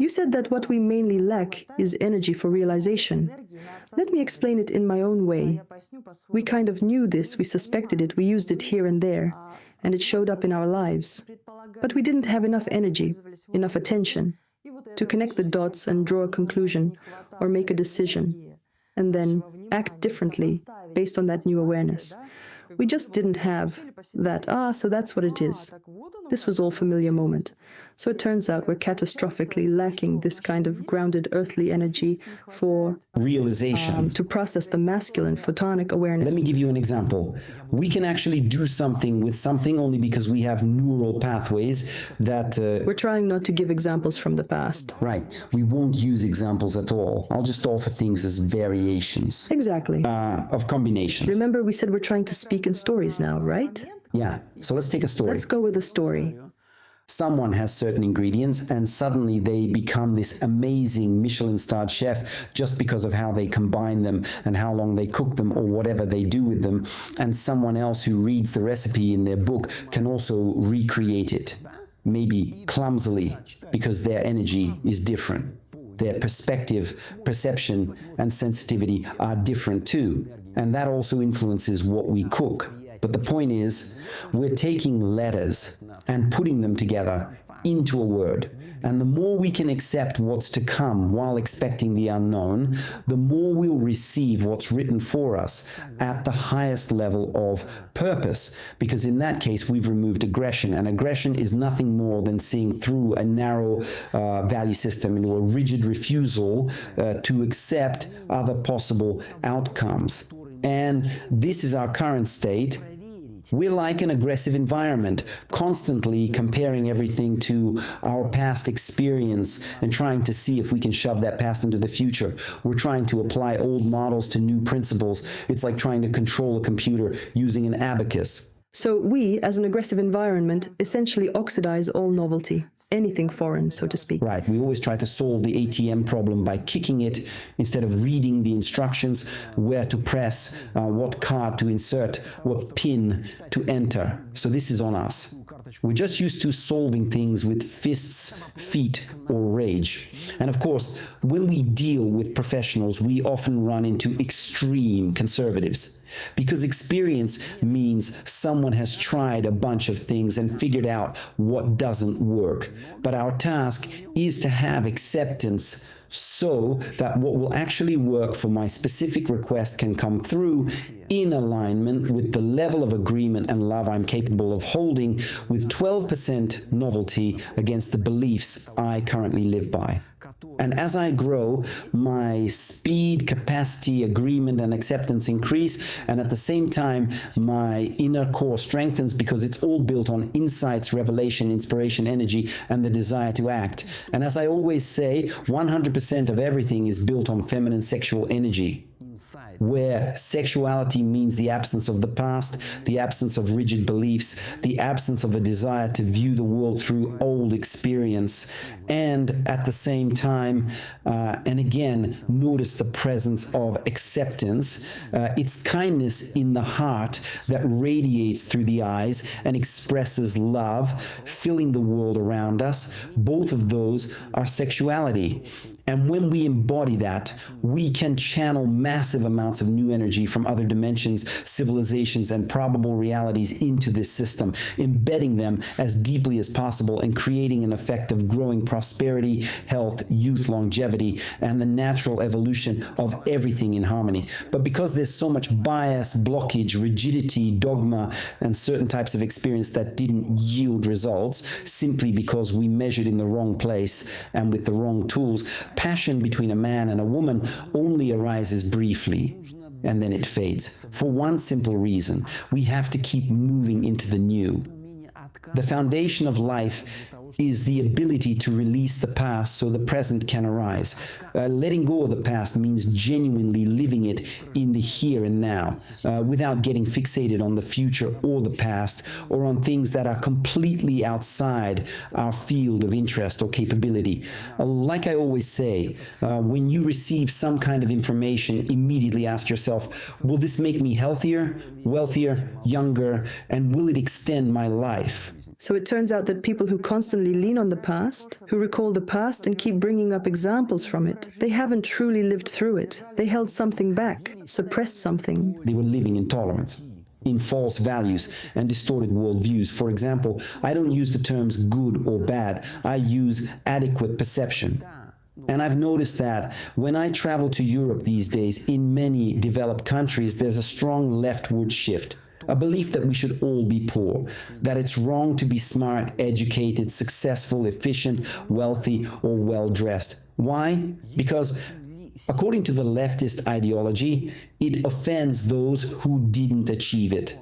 You said that what we mainly lack is energy for realization. Let me explain it in my own way. We kind of knew this, we suspected it, we used it here and there, and it showed up in our lives. But we didn't have enough energy, enough attention, to connect the dots and draw a conclusion or make a decision, and then act differently based on that new awareness. We just didn't have that, so that's what it is. This was all familiar moment. So it turns out we're catastrophically lacking this kind of grounded earthly energy for realization. To process the masculine photonic awareness. Let me give you an example. We can actually do something with something only because we have neural pathways that... We're trying not to give examples from the past. Right. We won't use examples at all. I'll just offer things as variations. Exactly. Of combinations. Remember we said we're trying to speak in stories now, right? Yeah. So let's take a story. Let's go with a story. Someone has certain ingredients and suddenly they become this amazing Michelin-starred chef just because of how they combine them and how long they cook them or whatever they do with them. And someone else who reads the recipe in their book can also recreate it, maybe clumsily, because their energy is different. Their perspective, perception, and sensitivity are different too. And that also influences what we cook. But the point is, we're taking letters and putting them together into a word. And the more we can accept what's to come while expecting the unknown, the more we'll receive what's written for us at the highest level of purpose. Because in that case, we've removed aggression. And aggression is nothing more than seeing through a narrow value system into a rigid refusal to accept other possible outcomes. And this is our current state. We're like an aggressive environment, constantly comparing everything to our past experience and trying to see if we can shove that past into the future. We're trying to apply old models to new principles. It's like trying to control a computer using an abacus. So we, as an aggressive environment, essentially oxidize all novelty, anything foreign, so to speak. Right. We always try to solve the ATM problem by kicking it instead of reading the instructions, where to press, what card to insert, what pin to enter. So this is on us. We're just used to solving things with fists, feet, or rage. And of course, when we deal with professionals, we often run into extreme conservatives. Because experience means someone has tried a bunch of things and figured out what doesn't work. But our task is to have acceptance so that what will actually work for my specific request can come through in alignment with the level of agreement and love I'm capable of holding, with 12% novelty against the beliefs I currently live by. And as I grow, my speed, capacity, agreement, and acceptance increase, and at the same time, my inner core strengthens because it's all built on insights, revelation, inspiration, energy, and the desire to act. And as I always say, 100% of everything is built on feminine sexual energy, where sexuality means the absence of the past, the absence of rigid beliefs, the absence of a desire to view the world through old experience, and at the same time, and again, notice the presence of acceptance. It's kindness in the heart that radiates through the eyes and expresses love, filling the world around us. Both of those are sexuality. And when we embody that, we can channel massive amounts of new energy from other dimensions, civilizations, and probable realities into this system, embedding them as deeply as possible and creating an effect of growing prosperity, health, youth, longevity, and the natural evolution of everything in harmony. But because there's so much bias, blockage, rigidity, dogma, and certain types of experience that didn't yield results simply because we measured in the wrong place and with the wrong tools, passion between a man and a woman only arises briefly, and then it fades. For one simple reason: we have to keep moving into the new. The foundation of life is the ability to release the past so the present can arise. Letting go of the past means genuinely living it in the here and now, without getting fixated on the future or the past, or on things that are completely outside our field of interest or capability. Like I always say, when you receive some kind of information, immediately ask yourself, will this make me healthier, wealthier, younger, and will it extend my life? So it turns out that people who constantly lean on the past, who recall the past and keep bringing up examples from it, they haven't truly lived through it. They held something back, suppressed something. They were living in tolerance, in false values and distorted worldviews. For example, I don't use the terms good or bad. I use adequate perception. And I've noticed that when I travel to Europe these days, in many developed countries, there's a strong leftward shift. A belief that we should all be poor, that it's wrong to be smart, educated, successful, efficient, wealthy, or well-dressed. Why? Because according to the leftist ideology, it offends those who didn't achieve it.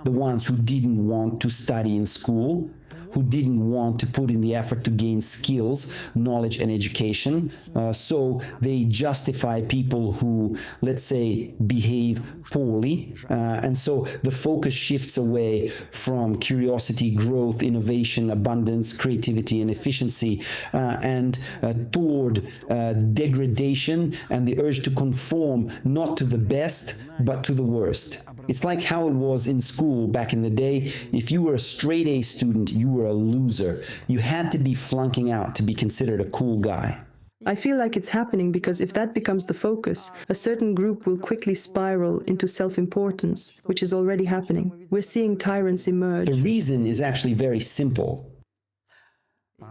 The ones who didn't want to study in school, who didn't want to put in the effort to gain skills, knowledge, and education. So they justify people who, let's say, behave poorly. And so the focus shifts away from curiosity, growth, innovation, abundance, creativity, and efficiency, and toward degradation and the urge to conform not to the best, but to the worst. It's like how it was in school back in the day. If you were a straight A student, you were a loser. You had to be flunking out to be considered a cool guy. I feel like it's happening because if that becomes the focus, a certain group will quickly spiral into self-importance, which is already happening. We're seeing tyrants emerge. The reason is actually very simple.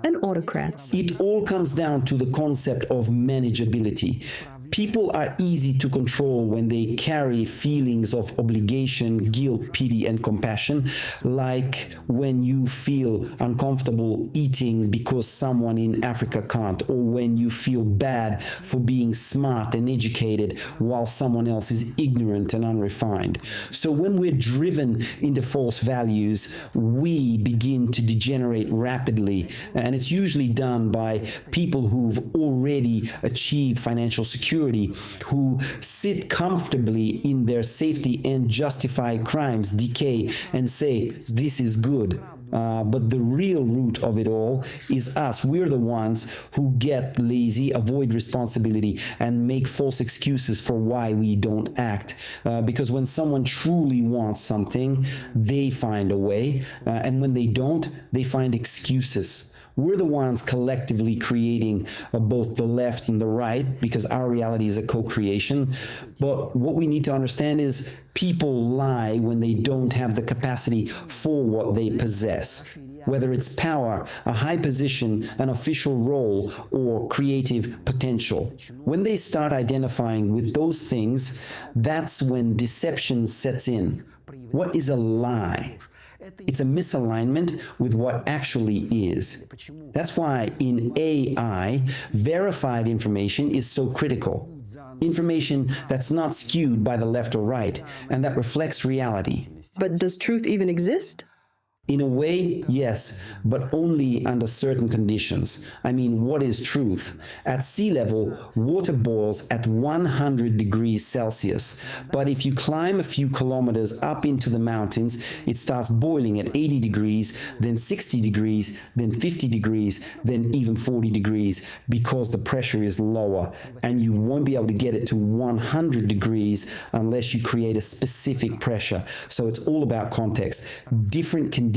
And autocrats. It all comes down to the concept of manageability. People are easy to control when they carry feelings of obligation, guilt, pity, and compassion, like when you feel uncomfortable eating because someone in Africa can't, or when you feel bad for being smart and educated while someone else is ignorant and unrefined. So when we're driven into false values, we begin to degenerate rapidly, and it's usually done by people who've already achieved financial security, who sit comfortably in their safety and justify crimes, decay, and say, this is good. But the real root of it all is us. We're the ones who get lazy, avoid responsibility, and make false excuses for why we don't act. Because when someone truly wants something, they find a way. And when they don't, they find excuses. We're the ones collectively creating both the left and the right, because our reality is a co-creation. But what we need to understand is people lie when they don't have the capacity for what they possess. Whether it's power, a high position, an official role, or creative potential. When they start identifying with those things, that's when deception sets in. What is a lie? It's a misalignment with what actually is. That's why in AI, verified information is so critical. Information that's not skewed by the left or right, and that reflects reality. But does truth even exist? In a way, yes, but only under certain conditions. I mean, what is truth? At sea level, water boils at 100 degrees Celsius. But if you climb a few kilometers up into the mountains, it starts boiling at 80 degrees, then 60 degrees, then 50 degrees, then even 40 degrees, because the pressure is lower, and you won't be able to get it to 100 degrees unless you create a specific pressure. So it's all about context. Different conditions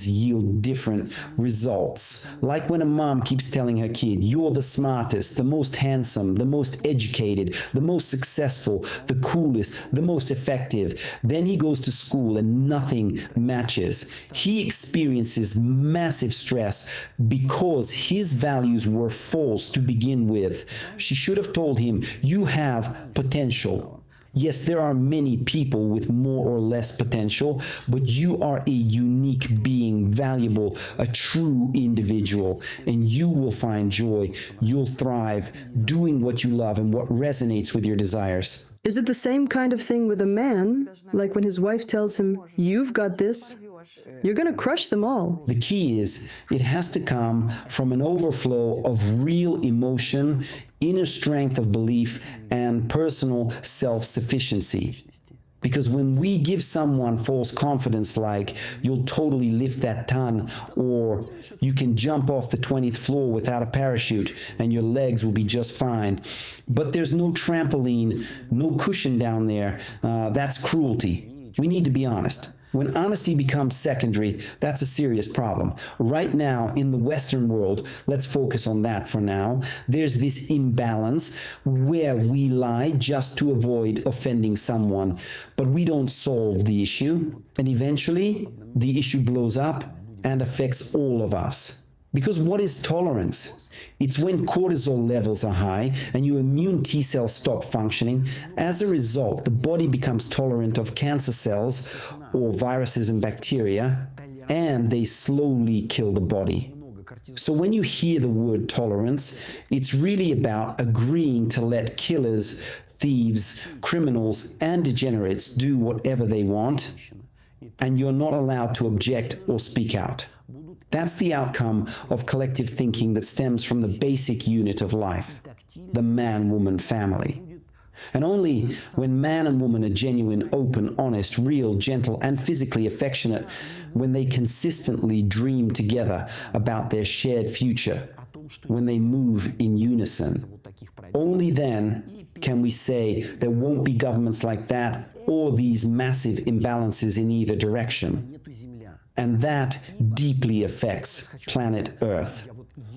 yield different results. Like when a mom keeps telling her kid, you're the smartest, the most handsome, the most educated, the most successful, the coolest, the most effective. Then he goes to school and nothing matches. He experiences massive stress because his values were false to begin with. She should have told him, you have potential. Yes, there are many people with more or less potential, but you are a unique being, valuable, a true individual, and you will find joy. You'll thrive doing what you love and what resonates with your desires. Is it the same kind of thing with a man? Like when his wife tells him, you've got this, you're going to crush them all. The key is it has to come from an overflow of real emotion, inner strength of belief, and personal self-sufficiency. Because when we give someone false confidence like, you'll totally lift that ton, or you can jump off the 20th floor without a parachute and your legs will be just fine, but there's no trampoline, no cushion down there, that's cruelty. We need to be honest. When honesty becomes secondary, that's a serious problem. Right now, in the Western world, let's focus on that for now, there's this imbalance where we lie just to avoid offending someone, but we don't solve the issue, and eventually the issue blows up and affects all of us. Because what is tolerance? It's when cortisol levels are high and your immune T cells stop functioning. As a result, the body becomes tolerant of cancer cells or viruses and bacteria, and they slowly kill the body. So when you hear the word tolerance, it's really about agreeing to let killers, thieves, criminals, and degenerates do whatever they want, and you're not allowed to object or speak out. That's the outcome of collective thinking that stems from the basic unit of life, the man-woman family. And only when man and woman are genuine, open, honest, real, gentle, and physically affectionate, when they consistently dream together about their shared future, when they move in unison, only then can we say there won't be governments like that or these massive imbalances in either direction. And that deeply affects planet Earth.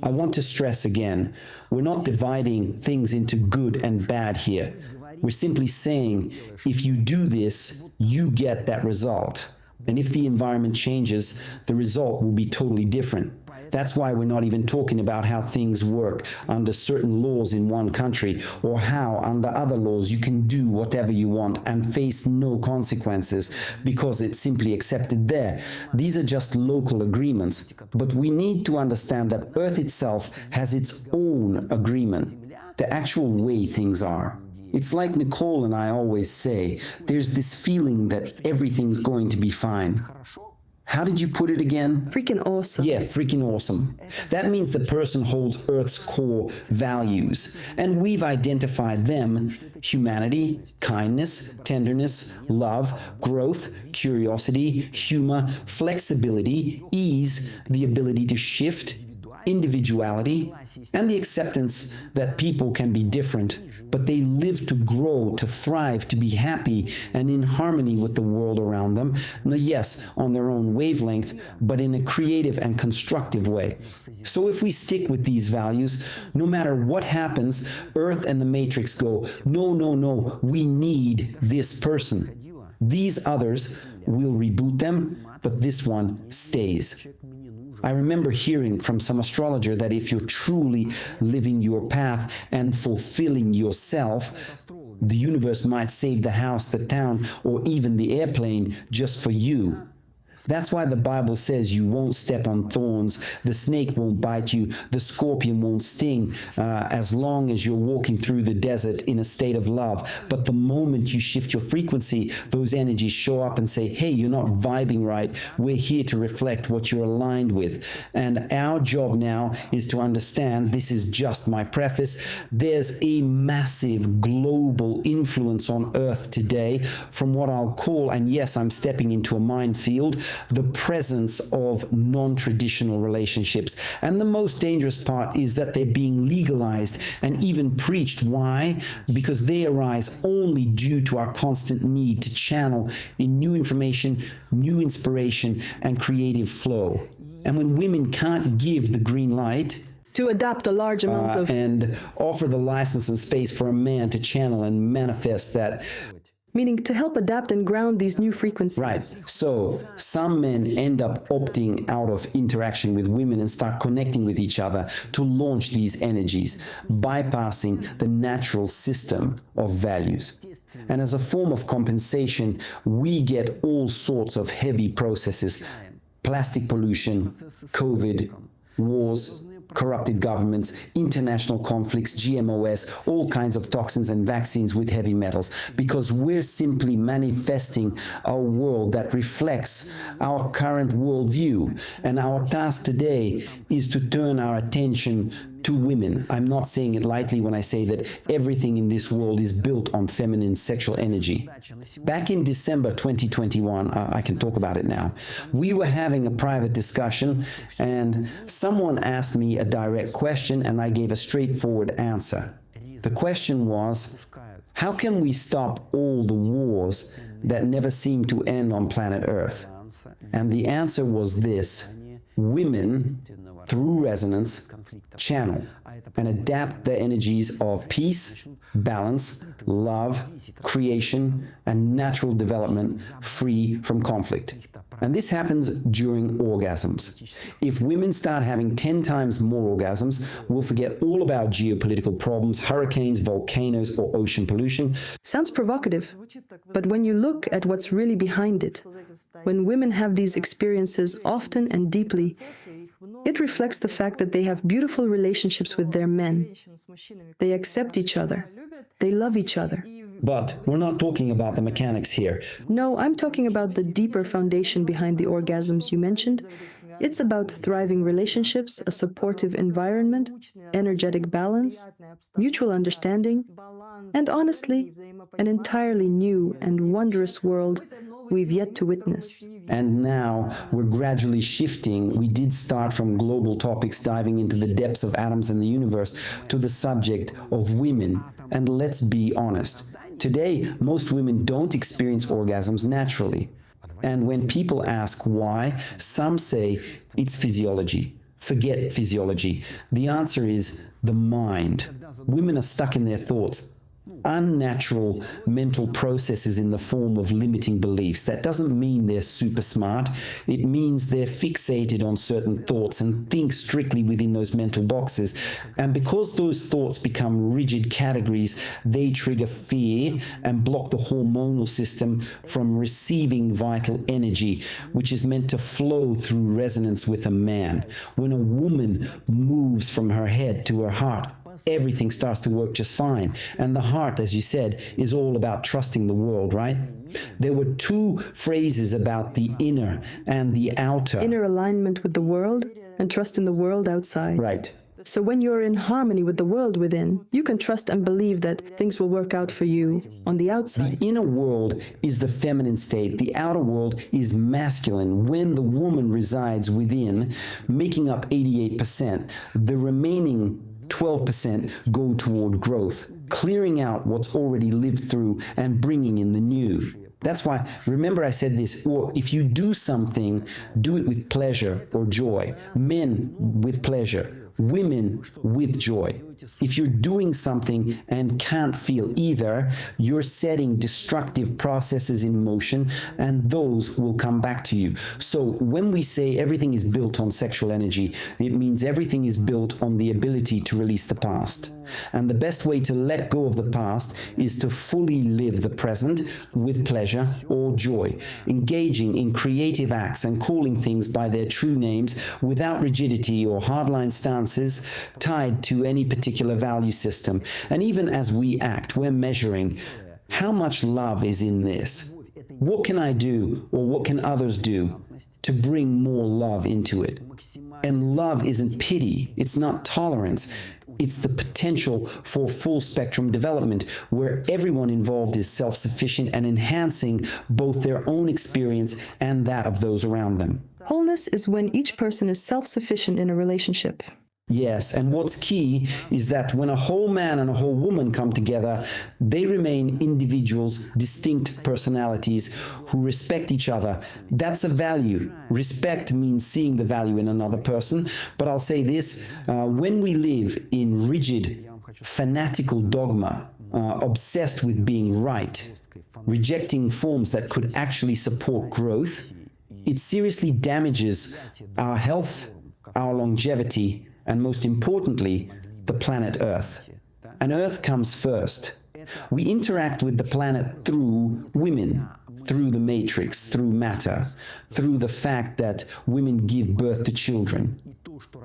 I want to stress again, we're not dividing things into good and bad here. We're simply saying, if you do this, you get that result. And if the environment changes, the result will be totally different. That's why we're not even talking about how things work under certain laws in one country, or how under other laws you can do whatever you want and face no consequences because it's simply accepted there. These are just local agreements, but we need to understand that Earth itself has its own agreement, the actual way things are. It's like Nicole and I always say, there's this feeling that everything's going to be fine. How did you put it again? Freaking awesome. Yeah, freaking awesome. That means the person holds Earth's core values, and we've identified them: humanity, kindness, tenderness, love, growth, curiosity, humor, flexibility, ease, the ability to shift, individuality, and the acceptance that people can be different, but they live to grow, to thrive, to be happy and in harmony with the world around them. Now, yes, on their own wavelength, but in a creative and constructive way. So if we stick with these values, no matter what happens, Earth and the Matrix go, no, no, no, we need this person. These others will reboot them, but this one stays. I remember hearing from some astrologer that if you're truly living your path and fulfilling yourself, the universe might save the house, the town, or even the airplane just for you. That's why the Bible says you won't step on thorns, the snake won't bite you, the scorpion won't sting, as long as you're walking through the desert in a state of love. But the moment you shift your frequency, those energies show up and say, hey, you're not vibing right. We're here to reflect what you're aligned with. And our job now is to understand, this is just my preface, there's a massive global influence on Earth today from what I'll call, and yes, I'm stepping into a minefield, the presence of non-traditional relationships. And the most dangerous part is that they're being legalized and even preached. Why? Because they arise only due to our constant need to channel in new information, new inspiration, and creative flow. And when women can't give the green light, to adapt a large amount of... and offer the license and space for a man to channel and manifest that... Meaning to help adapt and ground these new frequencies. Right. So some men end up opting out of interaction with women and start connecting with each other to launch these energies, bypassing the natural system of values. And as a form of compensation, we get all sorts of heavy processes: plastic pollution, COVID, wars, corrupted governments, international conflicts, GMOS, all kinds of toxins and vaccines with heavy metals, because we're simply manifesting a world that reflects our current worldview. And our task today is to turn our attention to women. I'm not saying it lightly when I say that everything in this world is built on feminine sexual energy. Back in December 2021, I can talk about it now, we were having a private discussion and someone asked me a direct question and I gave a straightforward answer. The question was, how can we stop all the wars that never seem to end on planet Earth? And the answer was this: women, through resonance, channel and adapt the energies of peace, balance, love, creation, and natural development free from conflict. And this happens during orgasms. If women start having 10 times more orgasms, we'll forget all about geopolitical problems, hurricanes, volcanoes, or ocean pollution. Sounds provocative, but when you look at what's really behind it, when women have these experiences often and deeply, it reflects the fact that they have beautiful relationships with their men. They accept each other. They love each other. But we're not talking about the mechanics here. No, I'm talking about the deeper foundation behind the orgasms you mentioned. It's about thriving relationships, a supportive environment, energetic balance, mutual understanding, and honestly, an entirely new and wondrous world we've yet to witness. And now we're gradually shifting. We did start from global topics, diving into the depths of atoms and the universe, to the subject of women. And let's be honest, today most women don't experience orgasms naturally. And when people ask why, some say it's physiology. Forget physiology. The answer is the mind. Women are stuck in their thoughts. Unnatural mental processes in the form of limiting beliefs. That doesn't mean they're super smart. It means they're fixated on certain thoughts and think strictly within those mental boxes. And because those thoughts become rigid categories, they trigger fear and block the hormonal system from receiving vital energy, which is meant to flow through resonance with a man. When a woman moves from her head to her heart, everything starts to work just fine. And the heart, as you said, is all about trusting the world, right? There were two phrases about the inner and the outer. Inner alignment with the world and trust in the world outside. Right. So when you're in harmony with the world within, you can trust and believe that things will work out for you on the outside. The inner world is the feminine state. The outer world is masculine. When the woman resides within, making up 88%, the remaining 12% go toward growth, clearing out what's already lived through and bringing in the new. That's why, remember I said this, or if you do something, do it with pleasure or joy. Men with pleasure, women with joy. If you're doing something and can't feel either, you're setting destructive processes in motion, and those will come back to you. So when we say everything is built on sexual energy, it means everything is built on the ability to release the past. And the best way to let go of the past is to fully live the present with pleasure or joy, engaging in creative acts and calling things by their true names without rigidity or hardline stances tied to any particular value system. And even as we act, we're measuring how much love is in this. What can I do, or what can others do to bring more love into it? And love isn't pity, it's not tolerance. It's the potential for full spectrum development where everyone involved is self-sufficient and enhancing both their own experience and that of those around them. Wholeness is when each person is self-sufficient in a relationship. Yes, and what's key is that when a whole man and a whole woman come together, they remain individuals, distinct personalities who respect each other. That's a value. Respect means seeing the value in another person. But I'll say this, when we live in rigid, fanatical dogma, obsessed with being right, rejecting forms that could actually support growth, it seriously damages our health, our longevity, and most importantly, the planet Earth. And Earth comes first. We interact with the planet through women, through the matrix, through matter, through the fact that women give birth to children.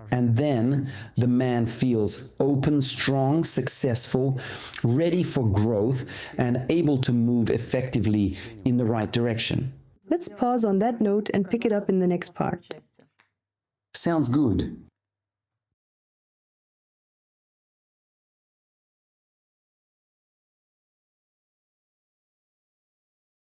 And then the man feels open, strong, successful, ready for growth, and able to move effectively in the right direction. Let's pause on that note and pick it up in the next part. Sounds good.